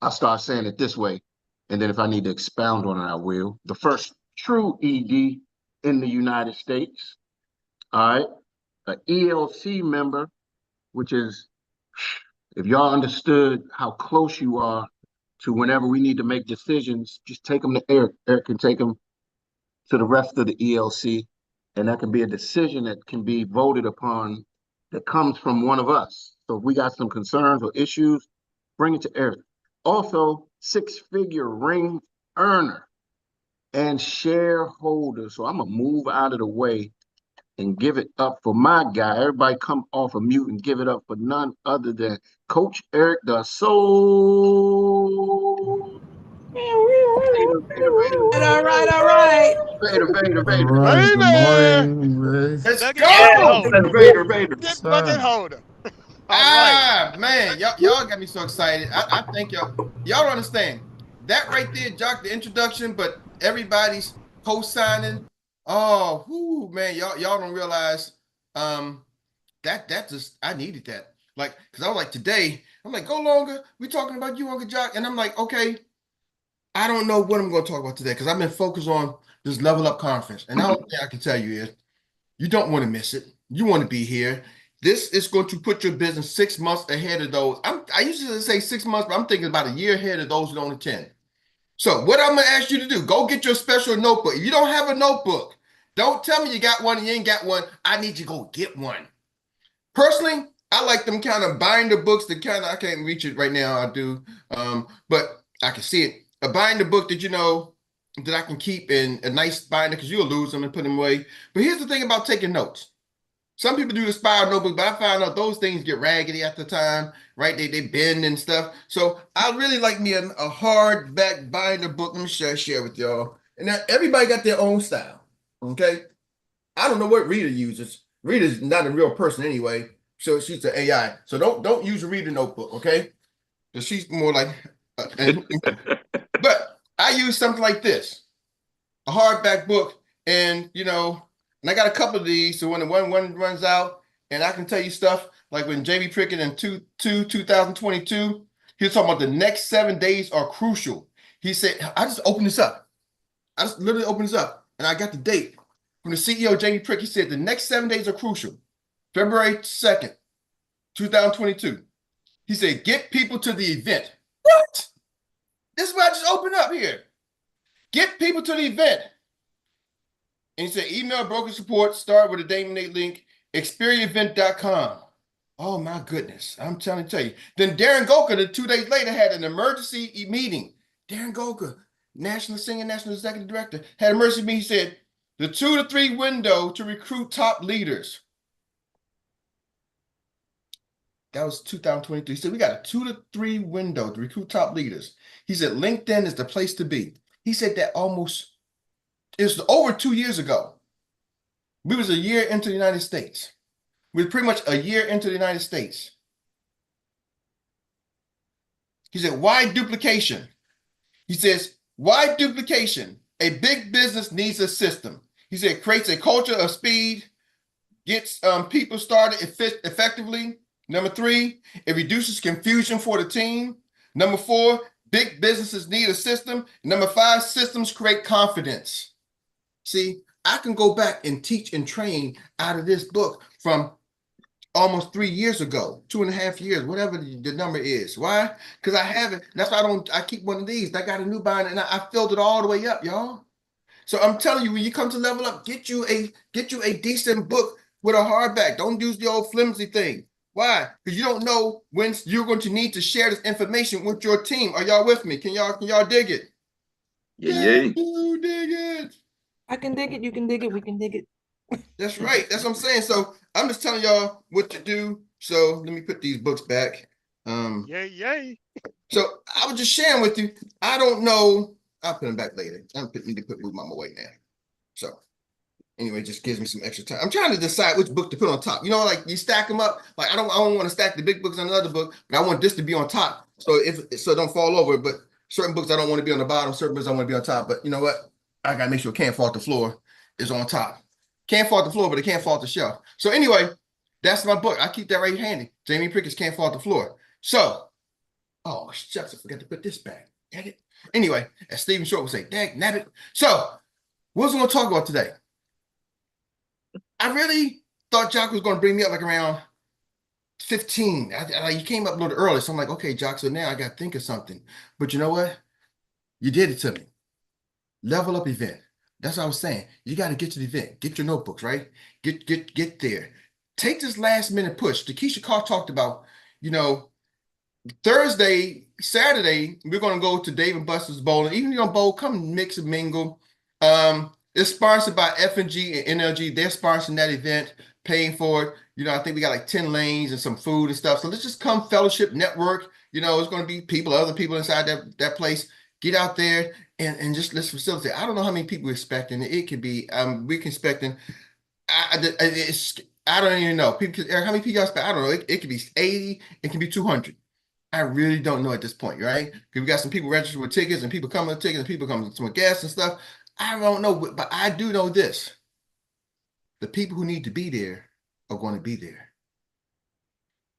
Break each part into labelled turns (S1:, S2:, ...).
S1: I'll start saying it this way, and then if I need to expound on it, I will. The first true ED in the United States. All right, an ELC member, which is, if y'all understood how close you are to whenever we need to make decisions, just take them to Eric. Eric can take them to the rest of the ELC, and that can be a decision that can be voted upon that comes from one of us. So if we got some concerns or issues, bring it to Eric. Also, six-figure ring earner and shareholder. So I'm gonna move out of the way and give it up for my guy. Everybody come off of mute and give it up for none other than Coach Eric, the Soul.
S2: All right.
S1: Vader.
S3: Right. Good
S4: Baby!
S3: morning, Ray.
S4: Let's
S5: Yeah.
S4: go!
S1: Vader.
S4: Get bucket
S3: Sir.
S4: holder. All right.
S5: Man, y'all got me so excited. I think y'all don't understand. That right there, Jock, the introduction, but everybody's co-signing. Oh, man, y'all don't realize that just I needed that. Like, because I was like, today, I'm like, go longer. We talking about you, Uncle Jock. And I'm like, okay, I don't know what I'm going to talk about today because I've been focused on this level up conference. And the only thing I can tell you is you don't want to miss it. You want to be here. This is going to put your business 6 months ahead of those. I usually say 6 months, but I'm thinking about a year ahead of those who don't attend. So what I'm going to ask you to do, go get your special notebook. If you don't have a notebook, don't tell me you got one and you ain't got one. I need you to go get one. Personally, I like them kind of binder books that kind of, I can't reach it right now. I do, but I can see it. A binder book that, that I can keep in a nice binder because you'll lose them and put them away. But here's the thing about taking notes. Some people do the spiral notebook, but I found out those things get raggedy at the time, right? They bend and stuff. So I really like me a hardback binder book. Let me share with y'all. And now everybody got their own style, okay? I don't know what Rita uses. Rita's not a real person anyway, so she's an AI. So don't use a Rita notebook, okay? Because she's more like, but I use something like this, a hardback book, and and I got a couple of these, so when the one runs out, and I can tell you stuff like when Jamie Prickett in 2022, he was talking about the next 7 days are crucial. He said, I just opened this up. I just literally opened this up, and I got the date from the CEO, Jamie Prickett. He said the next 7 days are crucial. February 2nd, 2022. He said, get people to the event. What? This is what I just opened up here. Get people to the event. And he said, email broker support, start with a Nate link, experievent.com. Oh my goodness. I'm trying to tell you. Then Darren Golka, 2 days later, had an emergency meeting. Darren Golka, national executive director, had an emergency meeting. He said, the 2 to 3 window to recruit top leaders. That was 2023. He said, we got a 2 to 3 window to recruit top leaders. He said, LinkedIn is the place to be. He said that it's over 2 years ago. We was a year into the United States. We were pretty much a year into the United States. He said, why duplication? He says, why duplication? A big business needs a system. He said, it creates a culture of speed, gets people started effectively. Number 3, it reduces confusion for the team. Number 4, big businesses need a system. Number 5, systems create confidence. See, I can go back and teach and train out of this book from almost 3 years ago, 2.5 years, whatever the number is. Why? Because I have it. That's why I keep one of these. I got a new binder and I filled it all the way up, y'all. So I'm telling you, when you come to level up, get you a decent book with a hardback. Don't use the old flimsy thing. Why? Because you don't know when you're going to need to share this information with your team. Are y'all with me? Can y'all dig it?
S6: Yeah.
S5: You dig it?
S2: I can dig it. You can dig it. We can dig it.
S5: That's right. That's what I'm saying. So I'm just telling y'all what to do. So let me put these books back.
S4: Yay.
S5: So I was just sharing with you. I don't know. I'll put them back later. I need to move mom away now. So anyway, just gives me some extra time. I'm trying to decide which book to put on top. Like you stack them up. Like I don't want to stack the big books on another book, but I want this to be on top. So so it don't fall over. But certain books I don't want to be on the bottom. Certain books I want to be on top. But you know what? I gotta make sure it can't fall off the floor is on top. Can't fall off the floor, but it can't fall off the shelf. So anyway, that's my book. I keep that right handy. Jamie Prickett's Can't Fall off the Floor. So Oh, shucks, I forgot to put this back. Dang it. Anyway, as Stephen Short would say, dang, nabbit. So, what was I going to talk about today? I really thought Jock was going to bring me up like around 15. You came up a little early, so I'm like, okay, Jock, so now I got to think of something. But you know what? You did it to me. Level up event. That's what I was saying. You got to get to the event. Get your notebooks, right? Get there. Take this last minute push. Keisha Carr talked about, Thursday, Saturday, we're going to go to Dave and Buster's Bowling. Even if you don't bowl, come mix and mingle. It's sponsored by F&G and NLG. They're sponsoring that event, paying for it. I think we got like 10 lanes and some food and stuff. So let's just come fellowship, network. It's going to be other people inside that place. Get out there and just let's facilitate. I don't know how many people we're expecting. It could be, we're expecting, I don't even know. Eric, how many people y'all expect? I don't know. It could be 80. It can be 200. I really don't know at this point, right? Because we got some people registered with tickets and people coming with tickets and people coming with guests and stuff. I don't know, but I do know this. The people who need to be there are going to be there.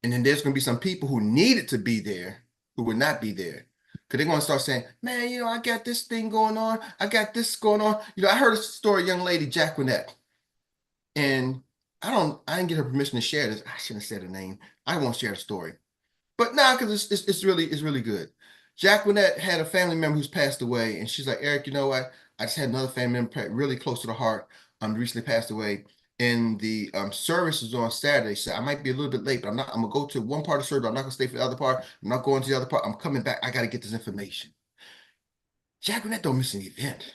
S5: And then there's going to be some people who needed to be there who will not be there. Because they're going to start saying, man, I got this thing going on. I got this going on. I heard a story, young lady, Jacqueline. And I didn't get her permission to share this. I shouldn't have said her name. I won't share the story. But now, because it's really good. Jacqueline had a family member who's passed away, and she's like, Eric, you know what? I just had another family member really close to the heart. Recently passed away, and the service is on Saturday. So I might be a little bit late, but I'm gonna go to one part of the service. I'm not gonna stay for the other part. I'm not going to the other part. I'm coming back. I got to get this information. Jacqueline don't miss an event.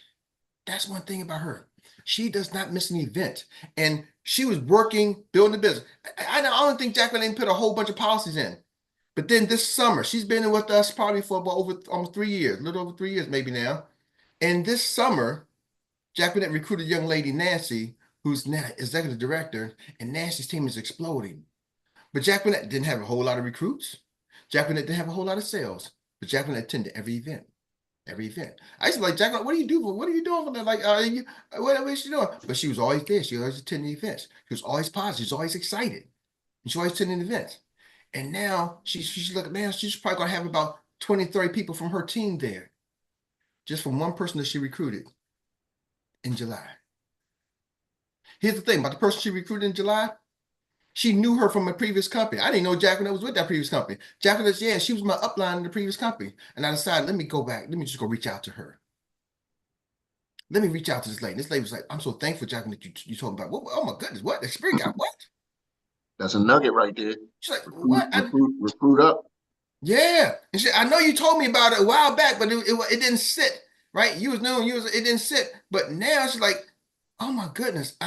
S5: That's one thing about her. She does not miss an event, and she was working, building the business. I don't think Jacqueline put a whole bunch of policies in. But then this summer, she's been with us probably for about almost 3 years, a little over 3 years maybe now. And this summer, Jacqueline recruited a young lady, Nancy, who's now executive director, and Nancy's team is exploding. But Jacqueline didn't have a whole lot of recruits. Jacqueline didn't have a whole lot of sales. But Jacqueline attended every event. Every event. I used to be like, Jacqueline, what are you doing? What are you doing for that? Like, what is she doing? But she was always there. She always attended events. She was always positive. She was always excited. And she always attended events. And now she's looking, man, she's probably going to have about 20, 30 people from her team there, just from one person that she recruited in July. Here's the thing about the person she recruited in July. She knew her from a previous company. I didn't know Jacqueline was with that previous company. Jacqueline, yeah, she was my upline in the previous company. And I decided, let me go back. Let me just go reach out to her. Let me reach out to this lady. This lady was like, I'm so thankful, Jacqueline, that you told me about. Oh my goodness, what? Xperts got what?
S1: That's a nugget right there.
S5: She's like, what?
S1: Recruit up.
S5: Yeah. And I know you told me about it a while back, but it didn't sit, right? You was knowing it didn't sit. But now she's like, oh my goodness,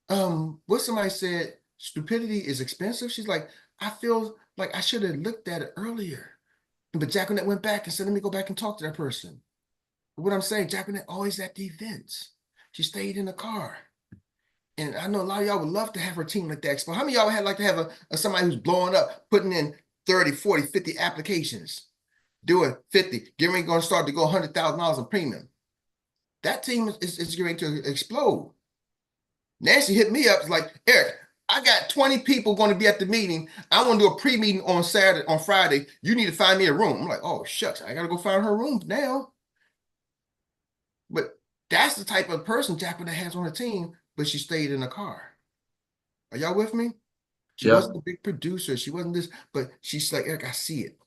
S5: what somebody said, stupidity is expensive. She's like, I feel like I should have looked at it earlier. But Jacqueline went back and said, let me go back and talk to that person. But what I'm saying, Jacqueline always at the events. She stayed in the car. And I know a lot of y'all would love to have her team like that. But how many of y'all would like to have somebody who's blowing up, putting in 30, 40, 50 applications, doing 50, going to start to go $100,000 in premium? That team is going to explode. Nancy hit me up. It's like, Eric, I got 20 people going to be at the meeting. I want to do a pre-meeting on Friday. You need to find me a room. I'm like, oh, shucks, I got to go find her room now. But that's the type of person Jacqueline has on her team, but she stayed in the car. Are y'all with me? She wasn't a big producer. She wasn't this, but she's like, Eric, I see it.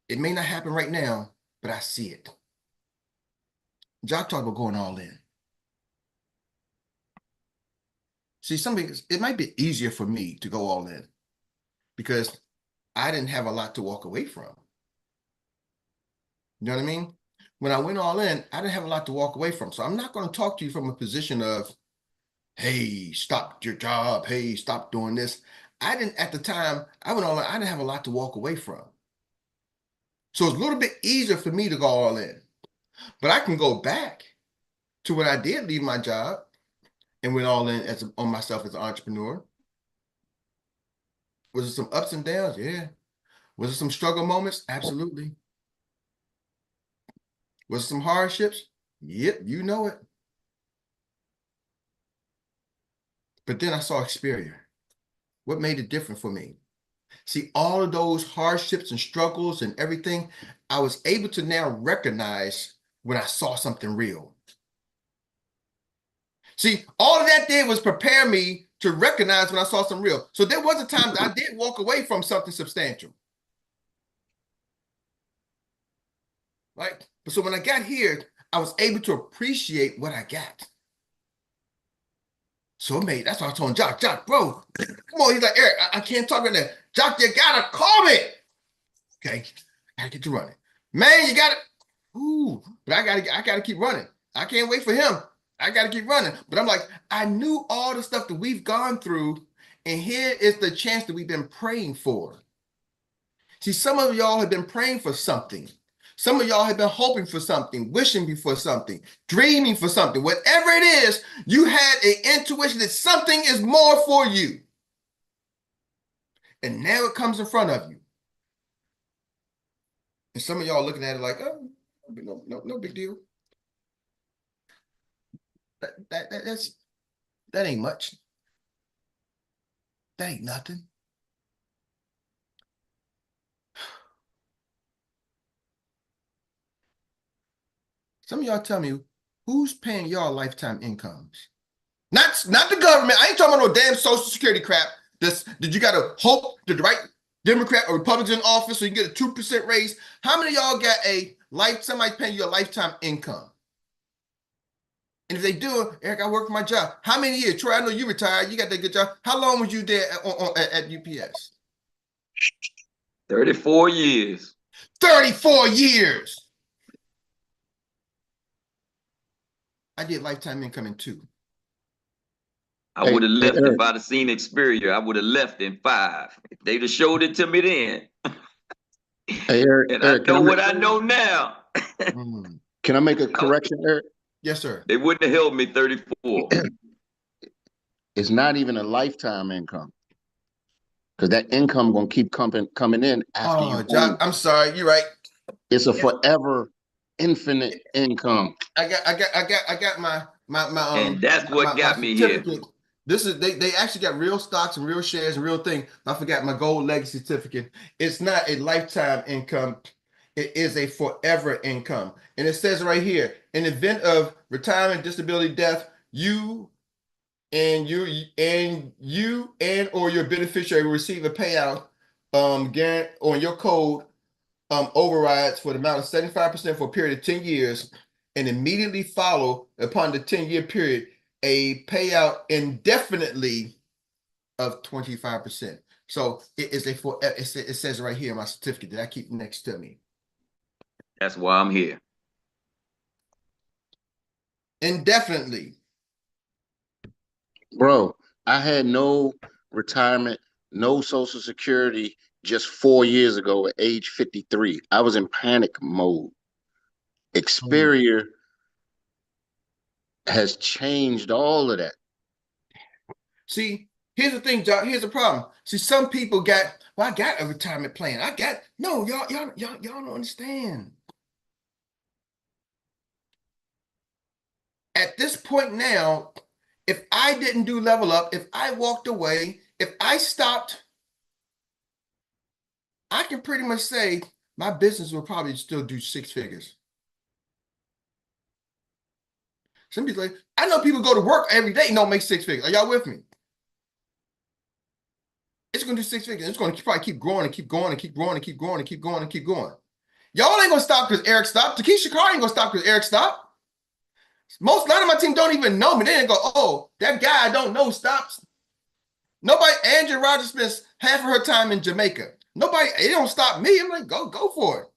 S5: It may not happen right now, but I see it. Jock talk about going all in. See, it might be easier for me to go all in because I didn't have a lot to walk away from. You know what I mean? When I went all in, I didn't have a lot to walk away from. So I'm not going to talk to you from a position of, hey, stop your job. Hey, stop doing this. At the time, I went all in, I didn't have a lot to walk away from. So it's a little bit easier for me to go all in. But I can go back to when I did leave my job and went all in on myself as an entrepreneur. Was it some ups and downs? Yeah. Was it some struggle moments? Absolutely. Was it some hardships? Yep, you know it. But then I saw Xperts. What made it different for me? See, all of those hardships and struggles and everything, I was able to now recognize when I saw something real. See, all of that did was prepare me to recognize when I saw something real. So there was a time that I did walk away from something substantial. Right? But so when I got here, I was able to appreciate what I got. So mate, that's why I told Jock, bro, come on. He's like, Eric, I can't talk right now. Jock, you gotta call me. Okay, I gotta get you running. Man, you gotta, but I gotta keep running. I can't wait for him. I gotta keep running. But I'm like, I knew all the stuff that we've gone through, and here is the chance that we've been praying for. See, some of y'all have been praying for something. Some of y'all have been hoping for something, wishing for something, dreaming for something. Whatever it is, you had an intuition that something is more for you. And now it comes in front of you. And some of y'all looking at it like, oh, no big deal. That ain't much. That ain't nothing. Some of y'all tell me, who's paying y'all lifetime incomes? Not the government. I ain't talking about no damn Social Security crap. Did you got to hope that the right Democrat or Republican in office so you can get a 2% raise? How many of y'all got somebody paying you a lifetime income? And if they do, Eric, I work for my job. How many years? Troy, I know you retired. You got that good job. How long was you there at UPS?
S3: 34 years.
S5: 34 years. I did lifetime income in 2.
S3: I would have left if I'd have seen Xperts. I would have left in 5. If they'd have showed it to me then.
S1: Hey, Eric,
S3: and Eric, I know what I know now.
S1: Can I make a correction, Eric?
S5: Yes, sir.
S3: They wouldn't have held me 34.
S1: It's not even a lifetime income. Because that income gonna keep coming in after you.
S5: John, I'm sorry, you're right.
S1: It's a forever infinite income.
S5: I got my
S3: and that's what got me here.
S5: This is they actually got real stocks and real shares and real thing. I forgot my gold legacy certificate. It's not a lifetime income. It is a forever income. And it says right here, in the event of retirement, disability, death, you and or your beneficiary will receive a payout on your code overrides for the amount of 75% for a period of 10 years, and immediately follow upon the 10-year period a payout indefinitely of 25%. So it is it says right here in my certificate that I keep next to me.
S3: That's why I'm here.
S5: Indefinitely.
S1: Bro, I had no retirement, no Social Security just 4 years ago at age 53. I was in panic mode. Xperts has changed all of that.
S5: See, here's the thing, John. Here's the problem. See, some people I got a retirement plan. Y'all don't understand. At this point now, if I didn't do level up, if I walked away, if I stopped, I can pretty much say my business will probably still do 6 figures. Some people like, I know people go to work every day and don't make 6 figures. Are y'all with me? It's going to do 6 figures. It's going to probably keep growing and keep going and keep growing and keep growing and keep going and keep going. Y'all ain't going to stop because Eric stopped. Takesha Carr ain't going to stop because Eric stopped. A lot of my team don't even know me. They didn't go, oh, that guy I don't know stops. Nobody, Andrew Rogers spends half of her time in Jamaica. Nobody, it don't stop me. I'm like, go for it.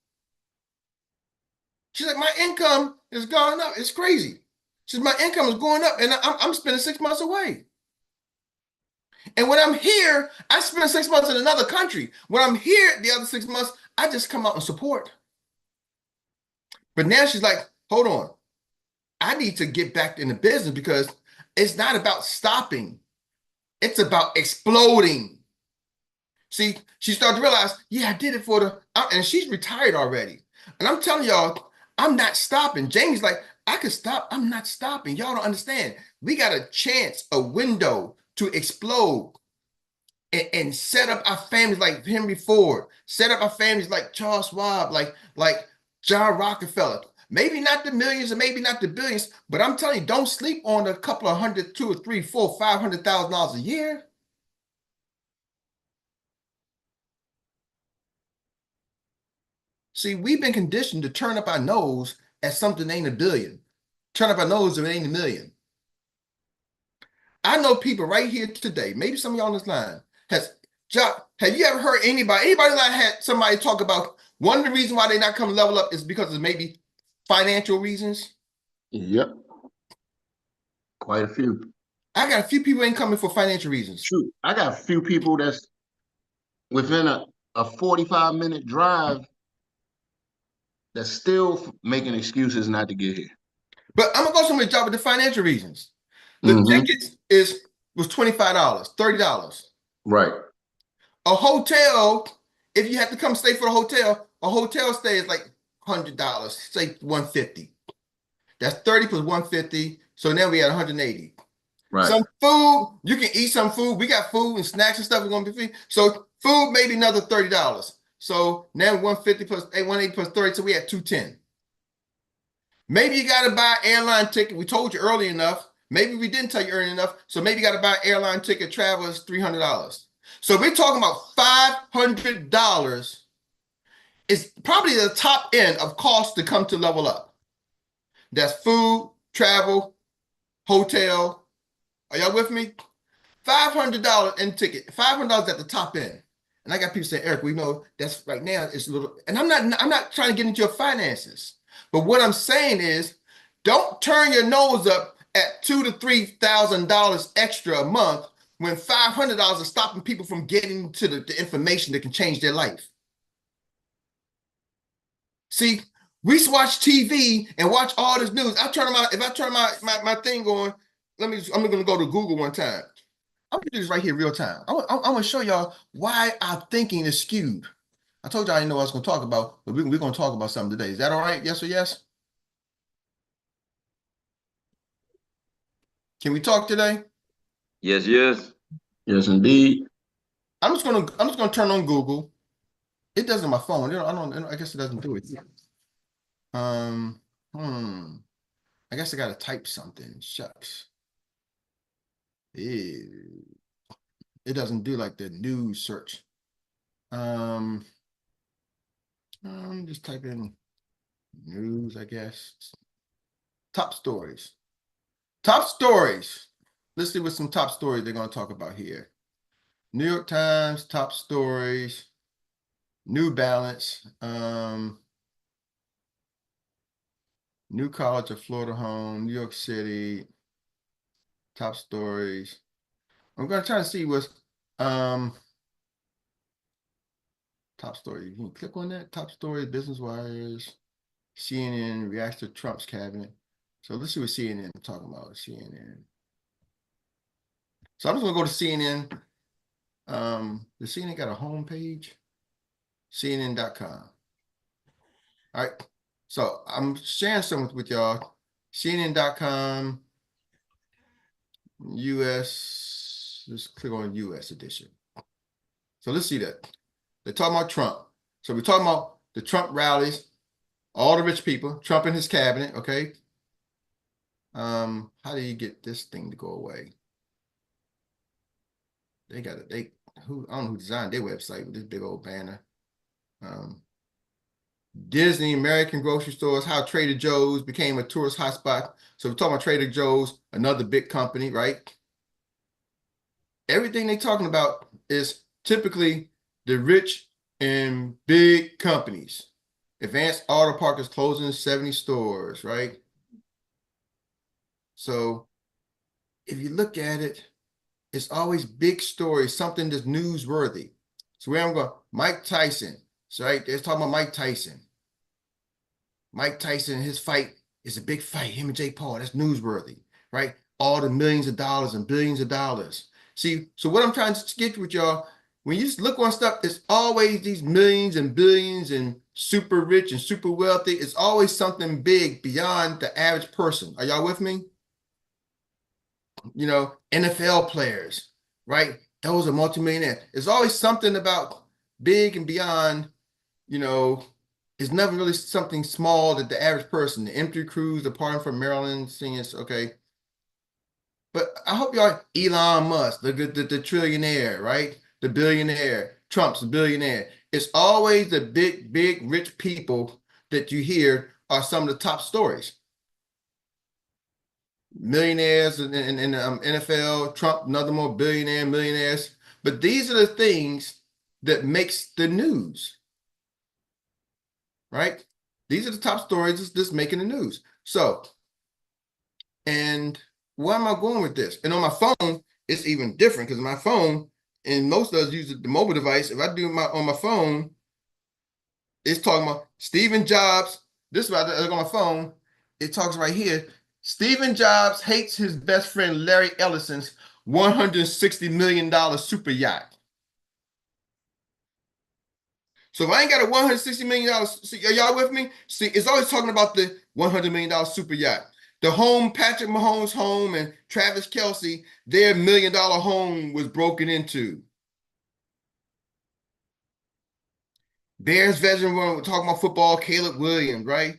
S5: She's like, my income is going up. It's crazy. She says, my income is going up and I'm spending 6 months away. And when I'm here, I spend 6 months in another country. When I'm here the other 6 months, I just come out and support. But now she's like, hold on. I need to get back in the business because it's not about stopping. It's about exploding. See, she started to realize, yeah, I did it and she's retired already. And I'm telling y'all, I'm not stopping. Jamie's like, I could stop. I'm not stopping. Y'all don't understand. We got a chance, a window to explode. and set up our families like Henry Ford, set up our families like Charles Schwab, like John Rockefeller. Maybe not the millions and maybe not the billions, but I'm telling you, don't sleep on a couple of hundred, $200,000 or $300,000, $400,000, $500,000 a year. See, we've been conditioned to turn up our nose at something that ain't a billion. Turn up our nose if it ain't a million. I know people right here today, maybe some of y'all on this line, have you ever heard anybody that had somebody talk about one of the reasons why they not come level up is because of maybe financial reasons?
S1: Yep. Quite a few.
S5: I got a few people ain't coming for financial reasons.
S1: True. I got a few people that's within a 45-minute drive that's still making excuses not to get here.
S5: But I'm gonna go somewhere job with the financial reasons. The tickets was $25, $30.
S1: Right.
S5: A hotel, if you have to come stay for the hotel, a hotel stay is like $100, say $150. That's 30 plus 150. So now we at 180.
S1: Right.
S5: Some food, you can eat some food. We got food and snacks and stuff. We're gonna be free. So food maybe another $30. So now 150 plus 180 plus 30. So we at 210. Maybe you got to buy an airline ticket. We told you early enough. Maybe we didn't tell you early enough. So maybe you got to buy an airline ticket. Travel is $300. So we're talking about $500 is probably the top end of cost to come to level up. That's food, travel, hotel. Are y'all with me? $500 in ticket. $500 at the top end. And I got people saying, Eric, we know that's right now it's a little, and I'm not trying to get into your finances. But what I'm saying is, don't turn your nose up at $2,000 to $3,000 extra a month when $500 is stopping people from getting to the information that can change their life. See, we watch TV and watch all this news. If I turn my thing on, I'm gonna go to Google one time. I'm gonna do this right here real time. I'm gonna show y'all why our thinking is skewed. I told y'all I didn't know what I was gonna talk about, but we're gonna talk about something today. Is that all right? Yes or yes? Can we talk today?
S3: Yes, yes.
S1: Yes, indeed.
S5: I'm just gonna turn on Google. It does on my phone. I guess it doesn't do it. I guess I gotta type something. Shucks. It doesn't do like the news search. I'm just type in news, I guess. Top stories. Top stories. Let's see what some top stories they're going to talk about here. New York Times, top stories. New Balance. New College of Florida Home. New York City. Top stories. I'm going to try to see what's top story. You can click on that. Top story, Business Wires, CNN reacts to Trump's cabinet. So let's see what CNN is talking about. CNN. So I'm just gonna go to CNN. The CNN got a homepage? CNN.com. All right. So I'm sharing something with y'all. CNN.com. US. Let's click on US edition. So let's see that. They're talking about Trump. So we're talking about the Trump rallies, all the rich people, Trump and his cabinet, okay? How do you get this thing to go away? They got it. I don't know who designed their website with this big old banner. Disney, American grocery stores, how Trader Joe's became a tourist hotspot. So we're talking about Trader Joe's, another big company, right? Everything they're talking about is typically the rich and big companies. Advanced Auto Park is closing 70 stores, right? So if you look at it, it's always big stories, something that's newsworthy. So where I'm going, Mike Tyson. So right, they're talking about Mike Tyson. Mike Tyson, his fight is a big fight. Him and Jake Paul, that's newsworthy, right? All the millions of dollars and billions of dollars. See, so what I'm trying to get with y'all, when you just look on stuff, it's always these millions and billions and super rich and super wealthy. It's always something big beyond the average person. Are y'all with me? You know, NFL players, right? Those are multimillionaires. It's always something about big and beyond, you know, it's never really something small that the average person, the M3 crews, the party from Maryland, singers, okay. But I hope y'all, Elon Musk, the trillionaire, right? The billionaire, Trump's the billionaire. It's always the big, rich people that you hear are some of the top stories. Millionaires in NFL, Trump, another more billionaire, millionaires. But these are the things that makes the news, right? These are the top stories that's making the news. So, and where am I going with this? And on my phone, it's even different because my phone, and most of us use the mobile device. If I do on my phone, it's talking about Stephen Jobs. This is what I look on my phone. It talks right here. Stephen Jobs hates his best friend Larry Ellison's $160 million super yacht. So if I ain't got a $160 million, see, are y'all with me? See, it's always talking about the $100 million super yacht. The home, Patrick Mahomes' home and Travis Kelce, their $1 million home was broken into. Bears veteran, we're talking about football, Caleb Williams, right?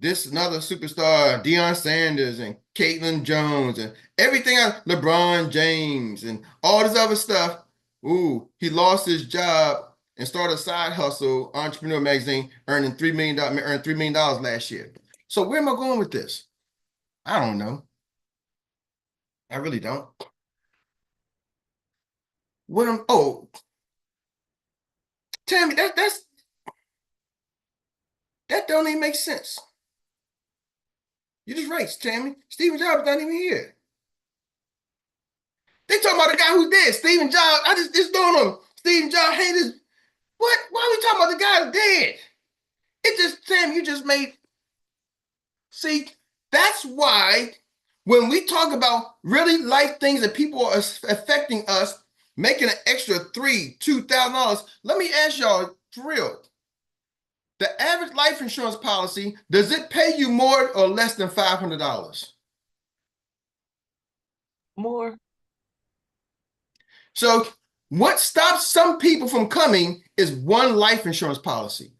S5: This another superstar, Deion Sanders and Caitlin Jones and everything else, LeBron James and all this other stuff. Ooh, he lost his job and started a side hustle, Entrepreneur Magazine, earned $3 million last year. So where am I going with this? I don't know. I really don't. Tammy, that don't even make sense. You just right, Tammy. Stephen Jobs not even here. They talking about the guy who's dead, Stephen Jobs. I just don't know. Stephen Jobs hated. What? Why are we talking about the guy who's dead? It just, Sam, you just made. See, that's why when we talk about really life things that people are affecting us, making an extra $2,000, let me ask y'all for real. The average life insurance policy, does it pay you more or less than $500?
S2: More.
S5: So what stops some people from coming is one life insurance policy.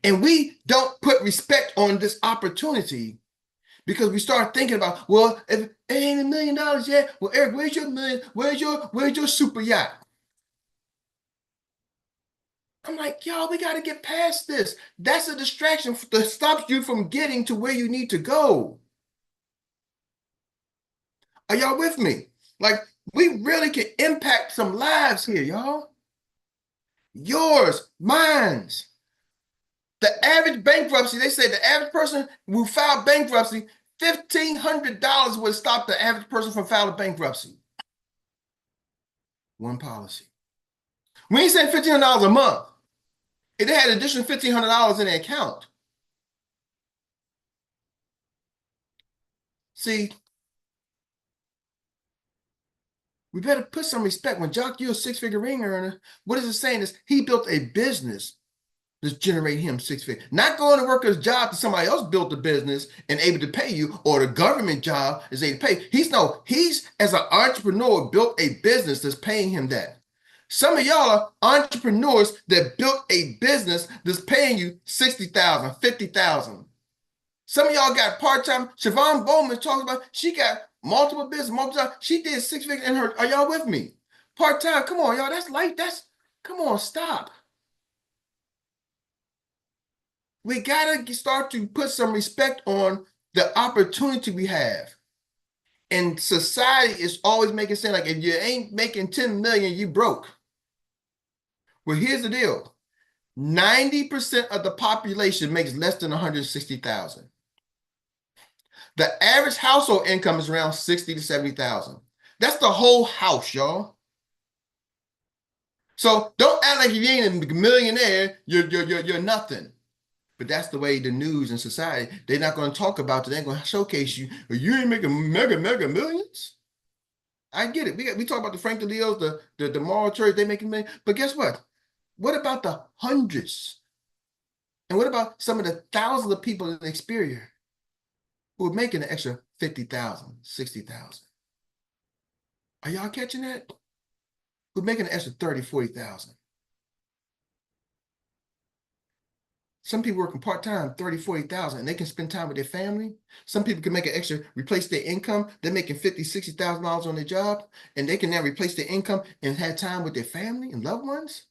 S5: And we don't put respect on this opportunity because we start thinking about, well, if it ain't $1 million yet, well, Eric, where's your million? Where's your super yacht? I'm like, y'all, we got to get past this. That's a distraction that stops you from getting to where you need to go. Are y'all with me? Like, we really can impact some lives here, y'all. Yours, mine's. The average bankruptcy, they say the average person who filed bankruptcy, $1,500 would stop the average person from filing bankruptcy. One policy. We ain't saying $1,500 a month. If they had an additional $1,500 in their account. See, we better put some respect. When Jock, you're a six-figure ring earner, what is it saying is he built a business that's generating him six figures. Not going to work his job that somebody else built the business and able to pay you, or the government job is able to pay. He's as an entrepreneur built a business that's paying him that. Some of y'all are entrepreneurs that built a business that's paying you $60,000, $50,000. Some of y'all got part-time. Siobhan Bowman talks about she got multiple business, she did 6 figures in her. Are y'all with me? Part-time, come on, y'all. That's light. Come on, stop. We gotta start to put some respect on the opportunity we have. And society is always making sense like if you ain't making 10 million, you broke. Well, here's the deal. 90% of the population makes less than 160,000. The average household income is around 60 to 70,000. That's the whole house, y'all. So don't act like if you ain't a millionaire, you're nothing. But that's the way the news and society, they're not going to talk about it. They're going to showcase you. You ain't making mega millions. I get it. We talk about the Frank DeLeos, the moral church, they making millions. But guess what? What about the hundreds? And what about some of the thousands of people in Xperts who are making an extra 50,000, 60,000? Are y'all catching that? who's making an extra 30, 40,000. Some people working part-time, 30, 40,000, and they can spend time with their family. Some people can make an extra, replace their income. They're making $50,000, $60,000 on their job, and they can now replace their income and have time with their family and loved ones.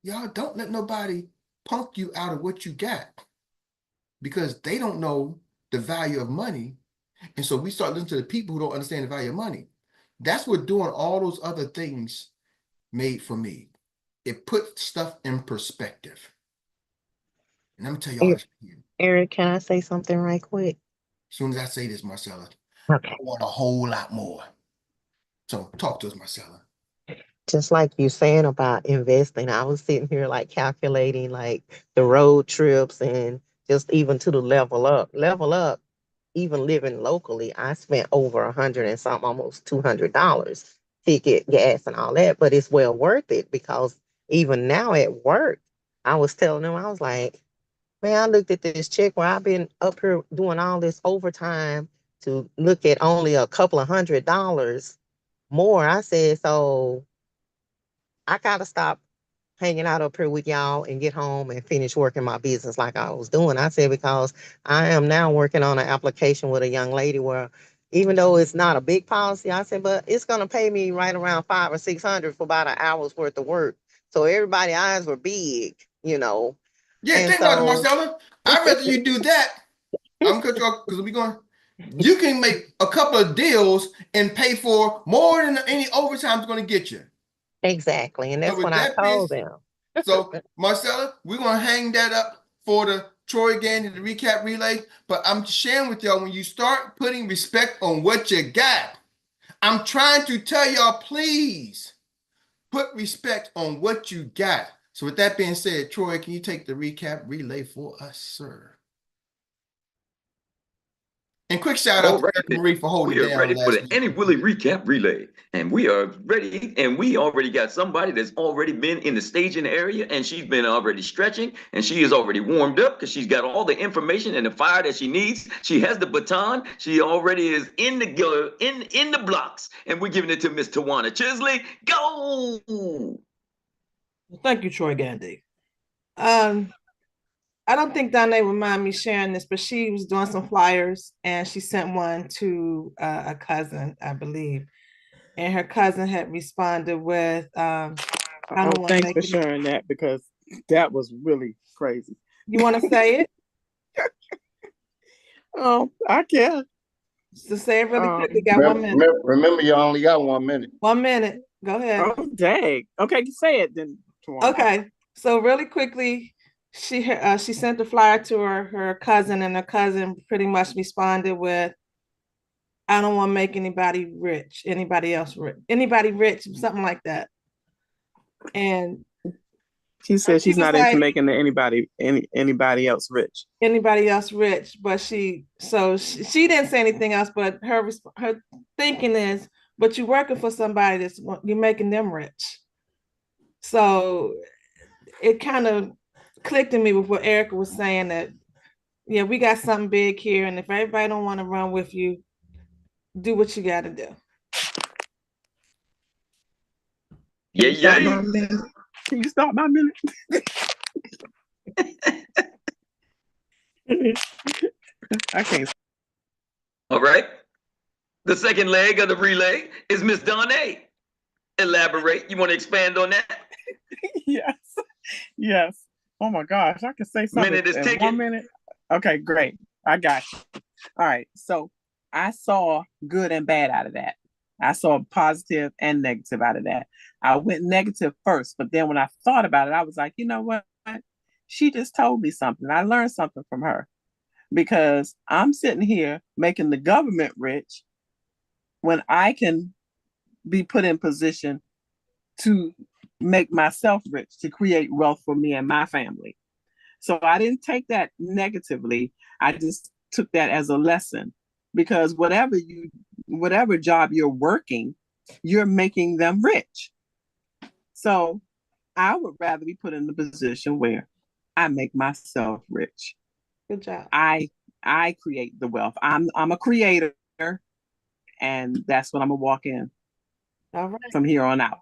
S5: Y'all don't let nobody punk you out of what you got, because they don't know the value of money. And so we start listening to the people who don't understand the value of money. That's what doing all those other things made for me. It put stuff in perspective. And I'm gonna tell y'all this again.
S6: Erik, can I say something right quick?
S5: As soon as I say this, Marcella,
S6: Okay.
S5: I want a whole lot more. So talk to us, Marcella.
S6: Just like you saying about investing, I was sitting here like calculating like the road trips and just even to the level up, even living locally, I spent over 100 and something, almost $200 ticket, gas and all that, but it's well worth it because even now at work, I was telling them, I was like, man, I looked at this check where I've been up here doing all this overtime to look at only a couple of $100 more. I said, so I gotta stop hanging out up here with y'all and get home and finish working my business like I was doing. I said, because I am now working on an application with a young lady where even though it's not a big policy, I said, but it's gonna pay me right around 500 or 600 for about an hour's worth of work. So everybody's eyes were big, you know.
S5: Yeah,
S6: And
S5: think about it,
S6: so
S5: Marcella. I'd rather you do that. I'm gonna cut you off because we're going. You can make a couple of deals and pay for more than any overtime is going to get you.
S6: exactly. And
S5: So
S6: that's
S5: with
S6: what I
S5: that being,
S6: told them.
S5: so Marcella, we're gonna hang that up for the Troy again in the recap relay. But I'm sharing with y'all, when you start putting respect on what you got, I'm trying to tell y'all, please put respect on what you got. So with that being said, Troy, can you take the recap relay for us, sir? And quick shout out
S3: All
S5: to
S3: right,
S5: Eric Marie for holding
S3: we are
S5: down
S3: ready for
S5: last
S3: the
S5: week.
S3: Any Willie recap relay, and we are ready. And we already got somebody that's already been in the staging area, and she's been already stretching, and she is already warmed up because she's got all the information and the fire that she needs. She has the baton. She already is in the blocks, and we're giving it to Miss Tawana Chisley. Go!
S2: Thank you, Troy Gandy. I don't think Danae would mind me sharing this, but she was doing some flyers and she sent one to a cousin, I believe. And her cousin had responded with, I don't want to
S7: thanks
S2: make
S7: for
S2: it.
S7: sharing that, because that was really crazy.
S2: You want to say it?
S7: I can.
S2: So say it really quickly. Got 1 minute.
S1: Remember, you only got 1 minute.
S2: 1 minute. Go ahead.
S7: Oh, dang. Okay, say it then. Tawana.
S2: Okay. So really quickly, she sent a flyer to her cousin, and her cousin pretty much responded with, I don't want to make anybody rich, anybody rich, something like that. And
S7: she said she's not into
S2: like,
S7: making anybody else rich.
S2: Anybody else rich, but she didn't say anything else. But her thinking is, but you're working for somebody you're making them rich. So it kind of clicked in me with what Erica was saying, that yeah, we got something big here, and if everybody don't want to run with you, do what you got to do.
S3: Yeah.
S7: Can you stop my minute? I can't.
S3: All right. The second leg of the relay is Miss Danae. Elaborate. You want to expand on that?
S7: Yes. Oh my gosh, I can say something
S3: Minute is
S7: in
S3: ticking.
S7: 1 minute. Okay, great. I got you. All right. So I saw good and bad out of that. I saw positive and negative out of that. I went negative first, but then when I thought about it, I was like, you know what? She just told me something. I learned something from her, because I'm sitting here making the government rich when I can be put in position to make myself rich, to create wealth for me and my family. So I didn't take that negatively. I just took that as a lesson, because whatever job you're working, you're making them rich. So I would rather be put in the position where I make myself rich.
S2: Good job.
S7: I create the wealth. I'm a creator, and that's what I'm gonna walk in.
S2: All right.
S7: from here on out.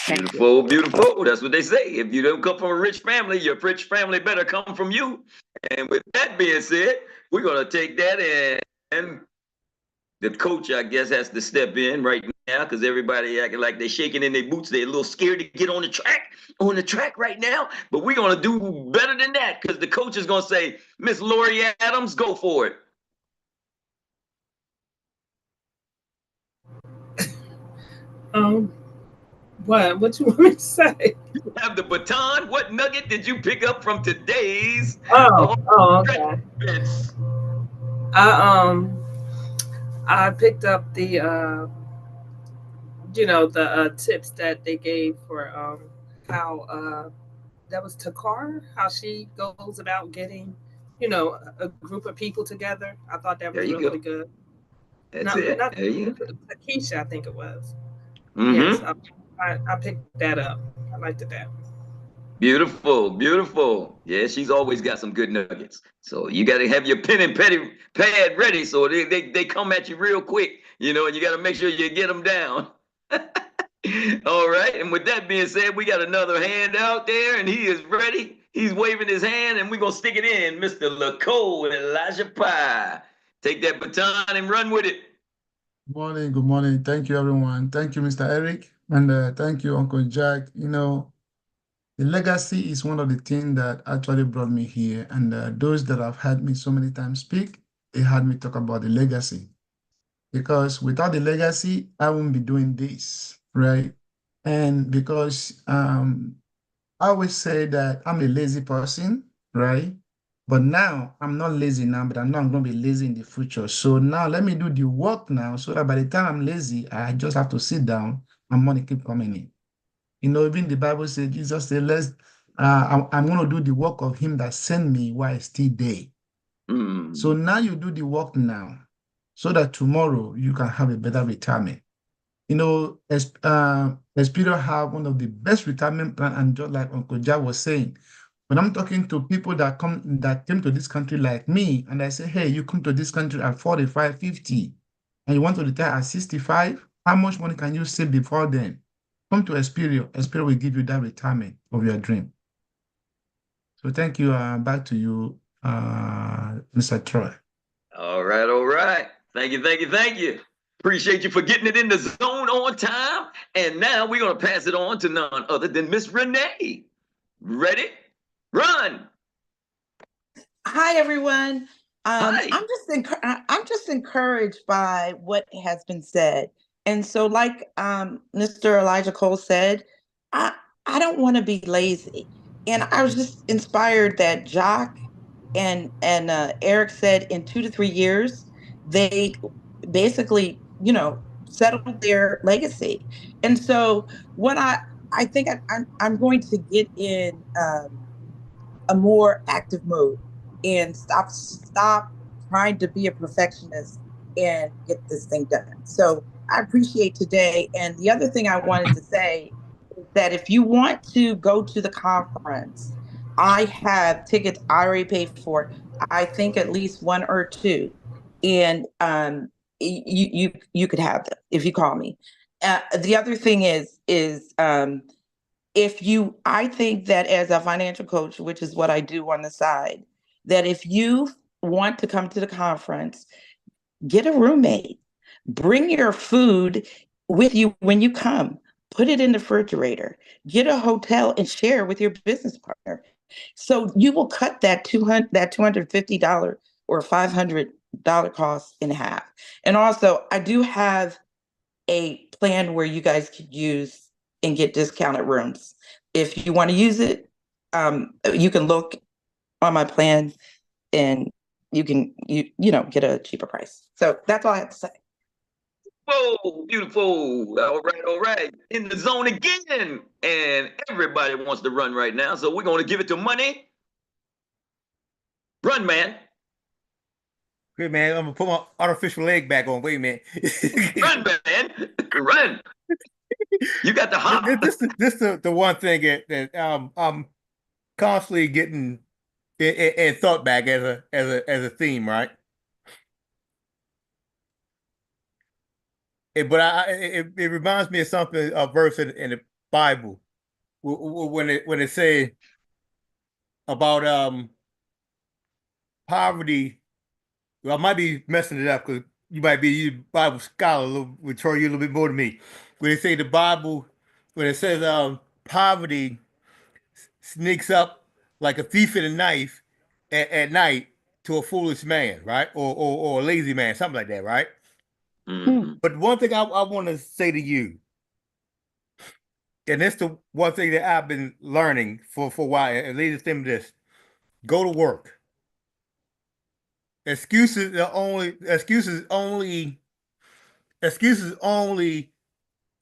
S7: Thank you.
S3: Beautiful, beautiful. That's what they say. If you don't come from a rich family, your rich family better come from you. And with that being said, we're gonna take that and the coach, I guess, has to step in right now because everybody acting like they're shaking in their boots. They're a little scared to get on the track right now. But we're gonna do better than that because the coach is gonna say, Miss Lori Adams, go for it.
S8: What you want me to say?
S3: You have the baton. What nugget did you pick up from today's?
S8: Okay.
S3: Bits?
S8: I picked up the tips that they gave for how that was Takar, how she goes about getting, a group of people together. I thought that
S3: There
S8: was
S3: you
S8: really
S3: go.
S8: good.
S3: That's
S8: Not
S3: it. There you go.
S8: Keisha, I think it was. Yes,
S3: Mm-hmm.
S8: I picked that up. I liked that.
S3: Beautiful, beautiful. Yeah, she's always got some good nuggets. So you got to have your pen and pad ready so they come at you real quick, and you got to make sure you get them down. All right. And with that being said, we got another hand out there and he is ready. He's waving his hand and we're going to stick it in. Mr. LaCole Elijah Pye. Take that baton and run with it.
S9: Good morning, good morning. Thank you, everyone. Thank you, Mr. Eric, and thank you, Uncle Jack. The legacy is one of the things that actually brought me here, and those that have heard me so many times speak, they heard me talk about the legacy. Because without the legacy, I wouldn't be doing this, right? And because I always say that I'm a lazy person, right? But now I'm not lazy now, but I know I'm going to be lazy in the future. So now let me do the work now so that by the time I'm lazy, I just have to sit down and money keep coming in. Even the Bible says, Jesus said, I'm going to do the work of him that sent me while I still there. So now you do the work now so that tomorrow you can have a better retirement. Xperts have one of the best retirement plan, and just like Uncle Jack was saying, when I'm talking to people that came to this country like me, and I say, hey, you come to this country at 45, 50, and you want to retire at 65, how much money can you save before then? Come to Xperts. Xperts will give you that retirement of your dream. So thank you. Back to you, Mr. Troy.
S3: All right, all right. Thank you, thank you, thank you. Appreciate you for getting it in the zone on time. And now we're going to pass it on to none other than Miss Renee. Ready? Run.
S10: Hi, everyone.
S3: Hi.
S10: I'm just encouraged by what has been said. And so, like Mr. Elijah Cole said, I I don't want to be lazy. And I was just inspired that Jock and Eric said in 2 to 3 years they basically, settled their legacy. And so, what I think I'm going to get in a more active mode and stop trying to be a perfectionist and get this thing done. So I appreciate today. And the other thing I wanted to say is that if you want to go to the conference, I have tickets I already paid for. I think at least one or two, and you could have them if you call me. The other thing is I think that as a financial coach, which is what I do on the side, that if you want to come to the conference, get a roommate, bring your food with you when you come, put it in the refrigerator, get a hotel and share with your business partner. So you will cut that $250 or $500 cost in half. And also, I do have a plan where you guys could use and get discounted rooms. If you want to use it, you can look on my plan and you can get a cheaper price. So that's all I have to say.
S3: Whoa, beautiful. All right, all right. In the zone again. And everybody wants to run right now. So we're going to give it to Money. Run, man.
S11: Good man, I'm gonna put my artificial leg back on. Wait a minute.
S3: Run, man. Run. You got the hop.
S11: This the one thing that I'm constantly getting and thought back as a theme, right? It reminds me of something, a verse in the Bible when it say about poverty. Well, I might be messing it up because you might be a Bible scholar, would throw you a little bit more than me. When they say the Bible, when it says poverty sneaks up like a thief in a knife at night to a foolish man, right? Or a lazy man, something like that, right?
S3: Mm-hmm.
S11: But one thing I want to say to you, and it's the one thing that I've been learning for a while, and ladies, think of this: go to work. Excuses only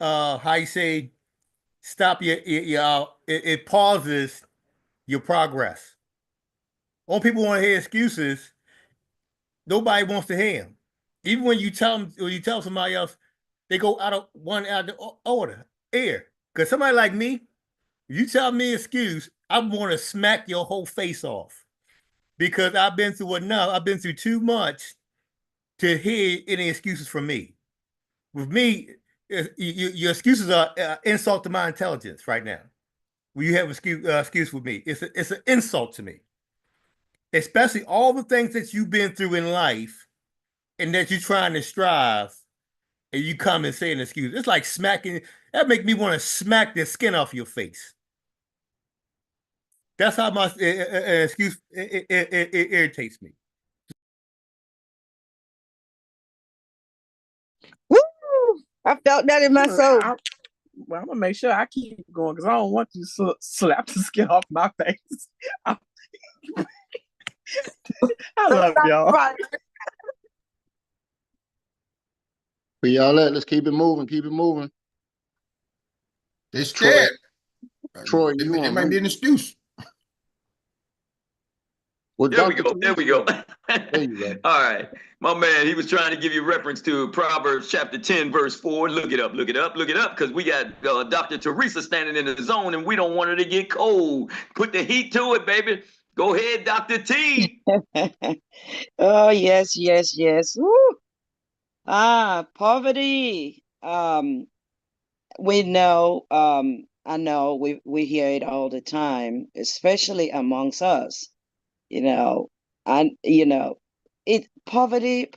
S11: how you say stop it pauses your progress. All people want to hear excuses, nobody wants to hear them. Even when you tell them, or you tell somebody else, they go out of order. Because somebody like me, if you tell me excuse, I want to smack your whole face off. Because I've been through enough. I've been through too much to hear any excuses from me. With me, your excuses are insult to my intelligence right now. When you have an excuse with me, it's an insult to me. Especially all the things that you've been through in life and that you're trying to strive, and you come and say an excuse. It's like smacking. That make me want to smack the skin off your face. That's how my excuse it irritates me.
S12: Woo! I felt that in my soul.
S7: Well, I'm gonna make sure I keep going because I don't want you to slap the skin off my face. I love y'all.
S1: Where y'all at? Let's keep it moving. Keep it moving.
S5: They're scared.
S1: Troy,
S5: it
S1: you on
S5: might be
S1: mute.
S5: an excuse.
S1: Well,
S3: There we
S1: Dr.
S3: go. There we go.
S1: There you go.
S3: All right. My man, he was trying to give you reference to Proverbs chapter 10, verse 4. Look it up, look it up, look it up, because we got Dr. Teresa standing in the zone and we don't want her to get cold. Put the heat to it, baby. Go ahead, Dr. T.
S12: Oh, yes, yes, yes. Woo. Poverty. We know, I know we hear it all the time, especially amongst us, and poverty,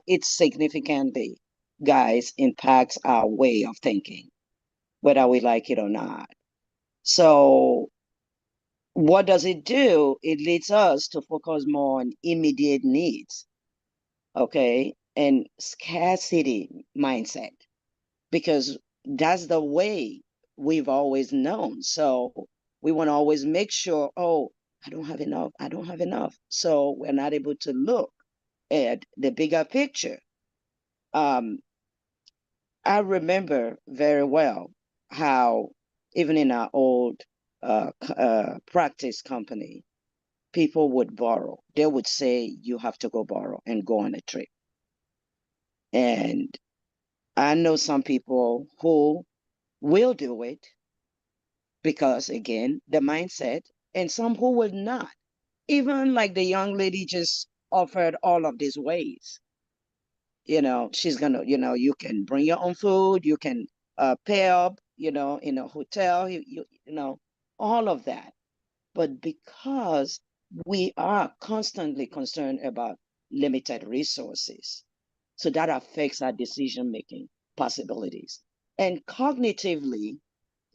S12: it significantly, guys, impacts our way of thinking, whether we like it or not. So what does it do? It leads us to focus more on immediate needs, okay, and scarcity mindset, because that's the way we've always known. So we want to always make sure, oh, I don't have enough. I don't have enough. So we're not able to look at the bigger picture. I remember very well how even in our old practice company, people would borrow. They would say, you have to go borrow and go on a trip. And I know some people who will do it because, again, the mindset, and some who will not. Even like the young lady just offered all of these ways. She's gonna, you can bring your own food, you can pay up, in a hotel, all of that. But because we are constantly concerned about limited resources, so that affects our decision-making possibilities. And cognitively,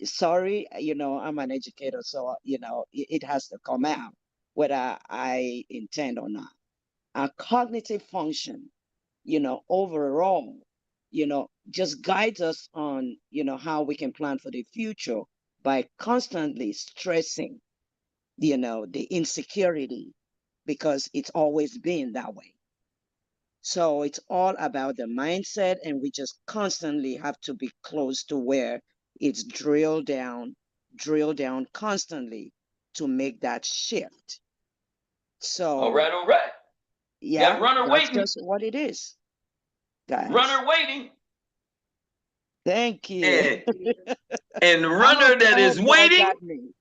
S12: sorry, I'm an educator, so, it has to come out, whether I intend or not. Our cognitive function, overall, just guides us on, how we can plan for the future by constantly stressing, the insecurity, because it's always been that way. So it's all about the mindset, and we just constantly have to be close to where it's drilled down constantly to make that shift. So
S3: All right, all right.
S12: yeah,
S3: got runner
S12: that's
S3: waiting.
S12: just what it is, guys.
S3: Runner waiting.
S12: Thank you.
S3: And runner that is waiting.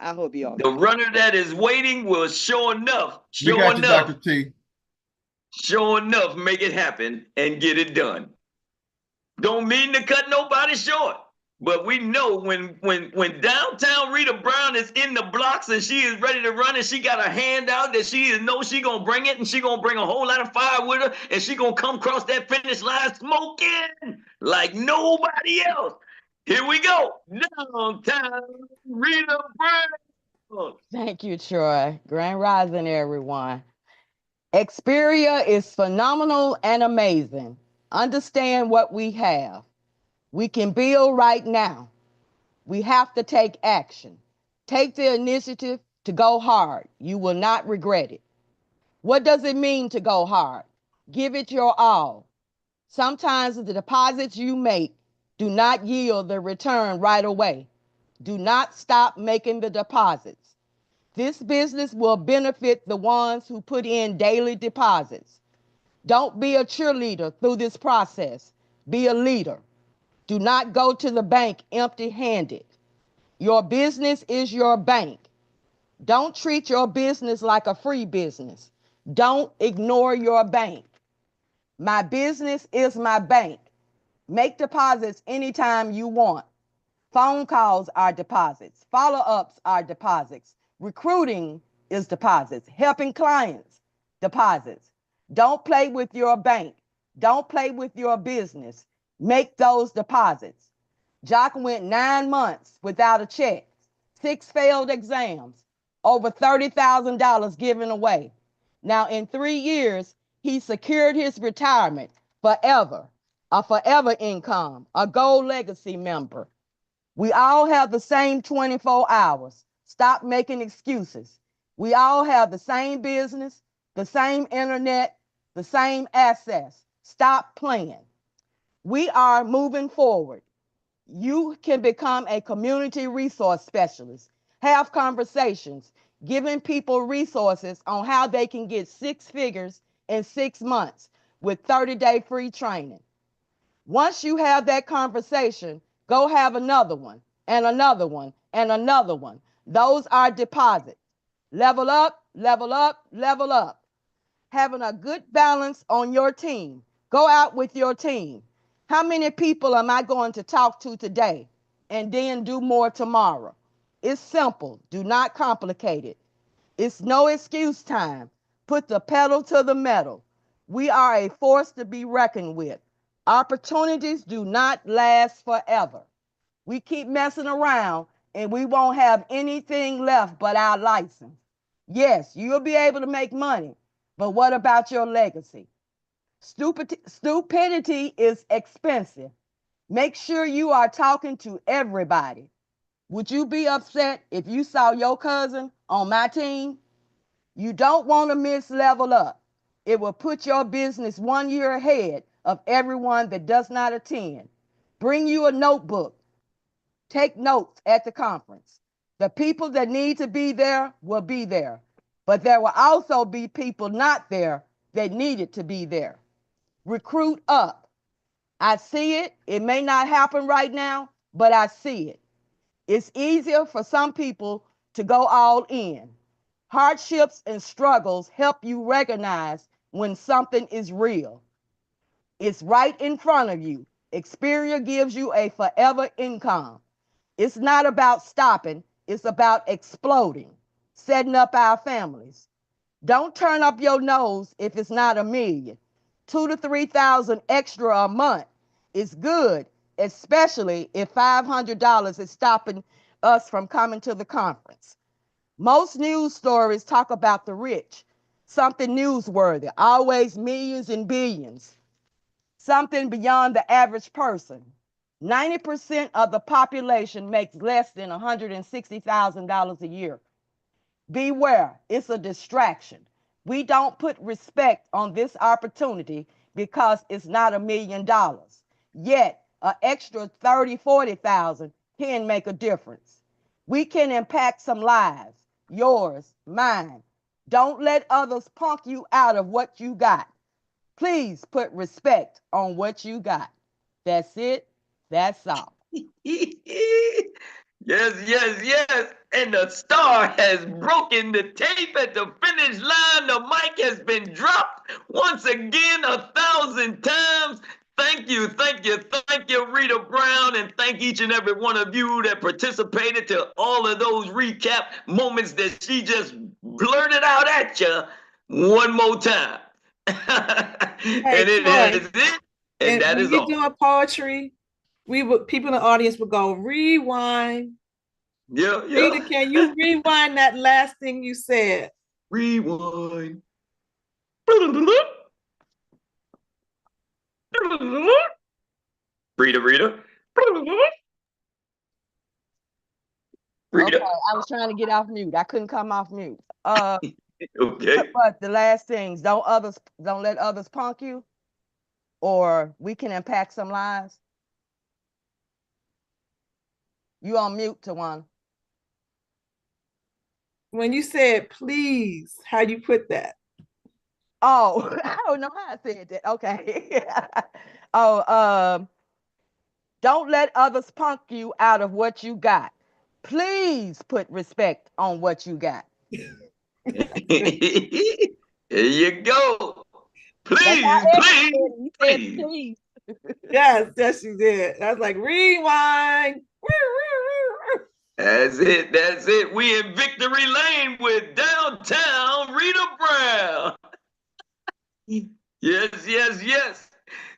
S12: I hope you all
S3: the runner that is waiting will sure enough,
S5: Dr. T.
S3: sure enough, make it happen and get it done. Don't mean to cut nobody short. But we know when downtown Rita Brown is in the blocks and she is ready to run and she got a hand out that she knows she gonna bring it and she gonna bring a whole lot of fire with her and she gonna come across that finish line smoking like nobody else. Here we go. Downtown Rita Brown.
S13: Thank you, Troy. Grand Rising, everyone. Xperia is phenomenal and amazing. Understand what we have. We can build right now. We have to take action. Take the initiative to go hard. You will not regret it. What does it mean to go hard? Give it your all. Sometimes the deposits you make do not yield the return right away. Do not stop making the deposits. This business will benefit the ones who put in daily deposits. Don't be a cheerleader through this process. Be a leader. Do not go to the bank empty-handed. Your business is your bank. Don't treat your business like a free business. Don't ignore your bank. My business is my bank. Make deposits anytime you want. Phone calls are deposits. Follow-ups are deposits. Recruiting is deposits. Helping clients, deposits. Don't play with your bank. Don't play with your business. Make those deposits. Jock went 9 months without a check, 6 failed exams, over $30,000 given away. Now in 3 years, he secured his retirement forever, a forever income, a gold legacy member. We all have the same 24 hours. Stop making excuses. We all have the same business, the same internet, the same access. Stop playing. We are moving forward. You can become a community resource specialist. Have conversations, giving people resources on how they can get 6 figures in 6 months with 30-day free training. Once you have that conversation, go have another one and another one and another one. Those are deposits. Level up, level up, level up. Having a good balance on your team. Go out with your team. How many people am I going to talk to today and then do more tomorrow? It's simple. Do not complicate it. It's no excuse time. Put the pedal to the metal. We are a force to be reckoned with. Opportunities do not last forever. We keep messing around and we won't have anything left but our license. Yes, you'll be able to make money, but what about your legacy? Stupidity is expensive. Make sure you are talking to everybody. Would you be upset if you saw your cousin on my team? You don't want to miss level up. It will put your business 1 year ahead of everyone that does not attend. Bring you a notebook. Take notes at the conference. The people that need to be there will be there, but there will also be people not there that needed to be there. Recruit up. I see it. It may not happen right now, but I see it. It's easier for some people to go all in. Hardships and struggles help you recognize when something is real. It's right in front of you. Xperia gives you a forever income. It's not about stopping. It's about exploding, setting up our families. Don't turn up your nose if it's not $1 million. 2,000 to 3,000 extra a month is good, especially if $500 is stopping us from coming to the conference. Most news stories talk about the rich, something newsworthy, always millions and billions, something beyond the average person. 90% of the population makes less than $160,000 a year. Beware, it's a distraction. We don't put respect on this opportunity because it's not $1 million. Yet, an extra 30, 40,000 can make a difference. We can impact some lives, yours, mine. Don't let others punk you out of what you got. Please put respect on what you got. That's it. That's all.
S3: Yes, yes, yes. And the star has broken the tape at the finish line. The mic has been dropped once again 1,000 times. Thank you, Rita Brown, and thank each and every one of you that participated to all of those recap moments that she just blurted out at you one more time.
S2: Hey,
S3: And it
S2: Troy,
S3: is it, and that
S2: when
S3: is
S2: you
S3: all.
S2: doing poetry, people in the audience would go rewind.
S3: Yeah.
S2: Rita, can you rewind that last thing you said?
S3: Rewind. Rita. Rita.
S13: Okay, I was trying to get off mute. I couldn't come off mute.
S3: Okay.
S13: But the last things, don't let others punk you, or we can impact some lives. You on mute, Tawana.
S2: When you said please, how you put that?
S13: Oh, I don't know how I said that. Okay. Don't let others punk you out of what you got. Please put respect on what you got.
S3: Here you go. Please.
S13: Please.
S2: Yes, you did. I was like, rewind.
S3: That's it. We in Victory Lane with downtown Rita Brown. Yes.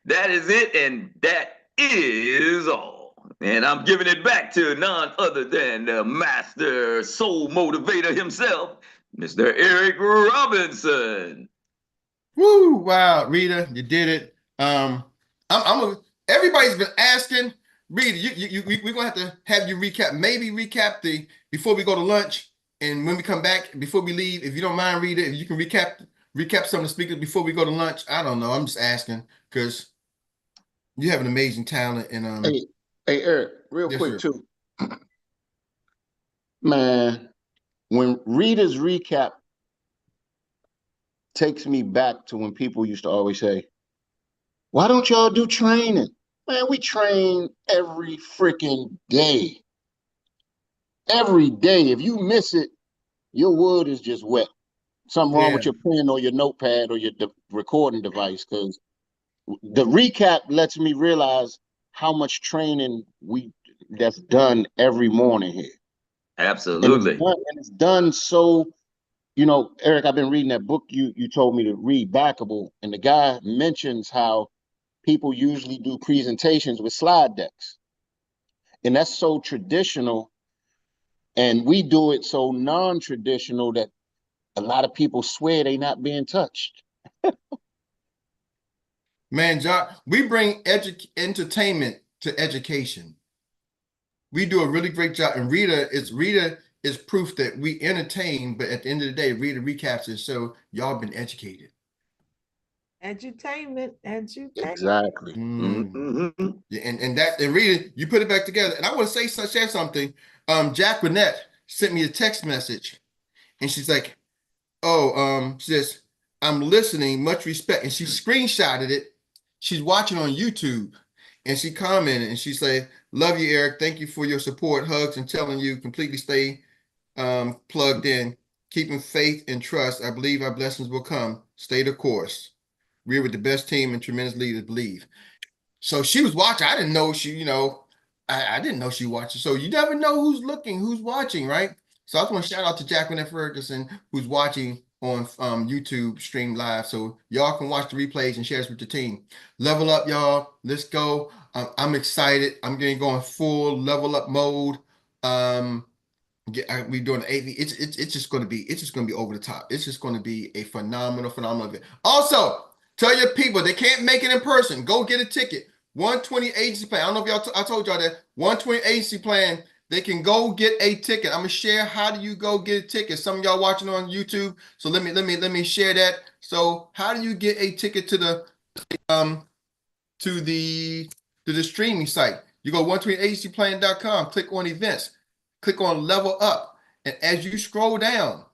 S3: That is it, and that is all. And I'm giving it back to none other than the master soul motivator himself, Mr. Erik Robinson.
S5: Woo! Wow, Rita, you did it. Everybody's been asking. Rita, we're gonna have you recap before we go to lunch, and when we come back, before we leave, if you don't mind, Rita, if you can recap some of the speakers before we go to lunch. I don't know. I'm just asking because you have an amazing talent. And
S1: hey, Erik, real
S5: yes,
S1: quick
S5: sir.
S1: too, man. When Rita's recap takes me back to when people used to always say, "Why don't y'all do training?" Man, we train every freaking day. Every day. If you miss it, your wood is just wet. Something wrong with your pen or your notepad or your recording device, because the recap lets me realize how much training that's done every morning here.
S3: Absolutely.
S1: And it's done so, Erik, I've been reading that book you told me to read, Backable, and the guy mentions how people usually do presentations with slide decks. And that's so traditional, and we do it so non-traditional that a lot of people swear they not being touched.
S5: Man, John, we bring entertainment to education. We do a really great job, and Rita is proof that we entertain, but at the end of the day, Rita recaps it, so y'all been educated.
S2: Edutainment.
S1: Exactly.
S5: Yeah, and Rita, you put it back together. And I want to share something. Jack Winnett sent me a text message, and she's like, she says, "I'm listening, much respect." And she screenshotted it. She's watching on YouTube, and she commented, and she said, "Love you, Erik. Thank you for your support, hugs, and telling you completely stay plugged in, keeping faith and trust. I believe our blessings will come. Stay the course. We're with the best team and tremendous leaders, believe." So she was watching. I didn't know I didn't know she watched. So you never know who's looking, who's watching, right? So I just want to shout out to Jacqueline Ferguson, who's watching on YouTube stream live. So y'all can watch the replays and share this with your team. Level up, y'all. Let's go. I'm excited. I'm getting going full level up mode. We doing the 8V. It's just gonna be over the top. It's just gonna be a phenomenal event. Also, tell your people they can't make it in person. Go get a ticket. 120 agency plan. I don't know if I told y'all that 120 agency plan. They can go get a ticket. I'm gonna share how do you go get a ticket. Some of y'all watching on YouTube. So let me share that. So how do you get a ticket to the streaming site? You go 120agencyplan.com. Click on events. Click on level up. And as you scroll down,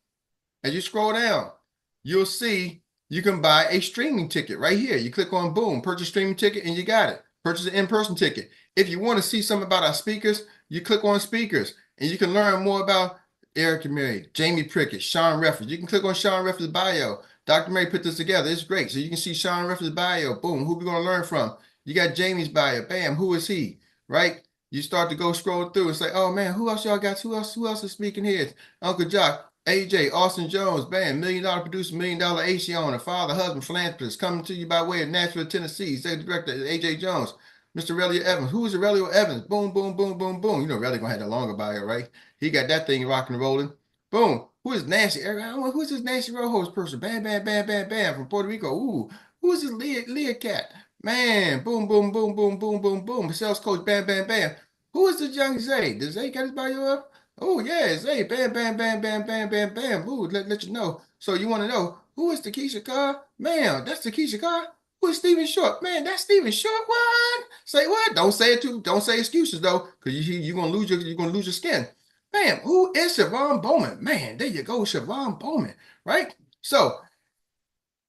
S5: you'll see you can buy a streaming ticket right here. You click on boom, purchase streaming ticket, and you got it. Purchase an in-person ticket. If you want to see something about our speakers, you click on speakers, and you can learn more about Erik and Mary, Jamie Prickett, Sean Reffers. You can click on Sean Reffers' bio. Dr. Mary put this together. It's great. So you can see Sean Reffers' bio. Boom. Who we going to learn from? You got Jamie's bio. Bam, who is he? Right? You start to go scroll through and say, oh man, who else y'all got? Who else is speaking here? Uncle Jock, AJ, Austin Jones, bam, $1 million producer, $1 million AC owner, father, husband, philanthropist, coming to you by way of Nashville, Tennessee. Executive Director, AJ Jones. Mr. Relio Evans. Who is Aurelio Evans? Boom, boom, boom, boom, boom. You know, Relio gonna have that longer bio, right? He got that thing rocking and rolling. Boom. Who is Nancy? Eric, who is this Nancy Rojo's person? Bam, bam, bam, bam, bam, from Puerto Rico. Ooh, who is this Leah Cat? Man, boom, boom, boom, boom, boom, boom, boom. Sales coach, bam, bam, bam. Who is this young Zay? Does Zay got his bio up? Oh, yeah, Zay, bam, bam, bam, bam, bam, bam, bam. Ooh, let you know. So you want to know, who is Takesha Carr? Man, that's Takesha Carr. Who is Stephen Short? Man, that's Stephen Short. What? Say what? Don't say it too. Don't say excuses though, because you're gonna lose your skin. Bam. Who is Siobhan Bowman? Man, there you go, Siobhan Bowman. Right. So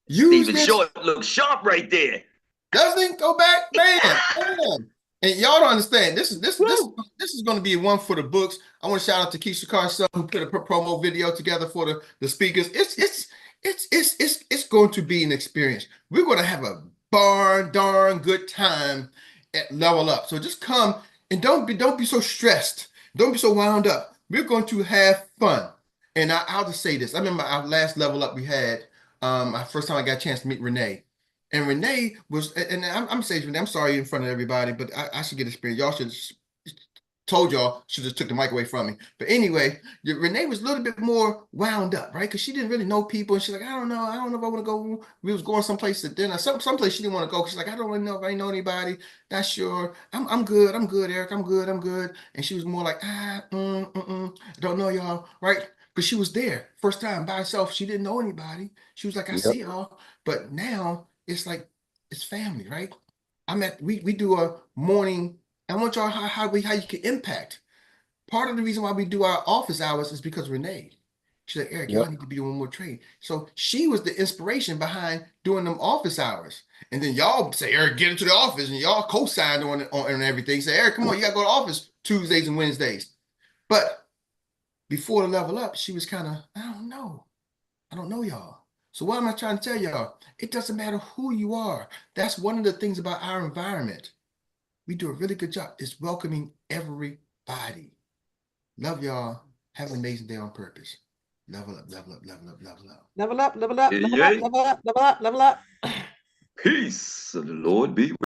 S5: use
S3: Stephen
S5: this.
S3: Short looks sharp right there.
S5: Doesn't it? Go back, bam, bam. And y'all don't understand. This is going to be one for the books. I want to shout out to Keisha Carson who put a promo video together for the speakers. It's going to be an experience. We're going to have a darn good time at Level Up. So just come and don't be so stressed. Don't be so wound up. We're going to have fun. And I'll just say this. I remember our last Level Up we had. Our first time I got a chance to meet Renee. And Renee was, and I'm saying Renee, I'm sorry in front of everybody, but I should get experience. Y'all should told y'all, should have took the mic away from me. But anyway, Renee was a little bit more wound up, right? Because she didn't really know people. And she's like, I don't know if I want to go. We was going someplace at dinner, someplace she didn't want to go. She's like, I don't really know if I know anybody. Not sure. I'm good, Eric. I'm good. And she was more like, don't know y'all, right? But she was there first time by herself. She didn't know anybody. She was like, I see y'all. But now it's like, it's family, right? We do a morning. I want y'all how you can impact. Part of the reason why we do our office hours is because Renee. She's like, Eric, y'all need to be doing more training. So she was the inspiration behind doing them office hours. And then y'all say, Eric, get into the office, and y'all co-signed on everything. Say, Eric, come on, you gotta go to office Tuesdays and Wednesdays. But before the Level Up, she was kind of, I don't know y'all. So what am I trying to tell y'all? It doesn't matter who you are. That's one of the things about our environment. We do a really good job. It's welcoming everybody. Love y'all. Have an amazing day on purpose. Level up, level up, level up, level up.
S2: Level up, level up,
S3: Yeah,
S2: level
S3: yeah.
S2: up, level up, level up, level up.
S3: Peace of the Lord be with you.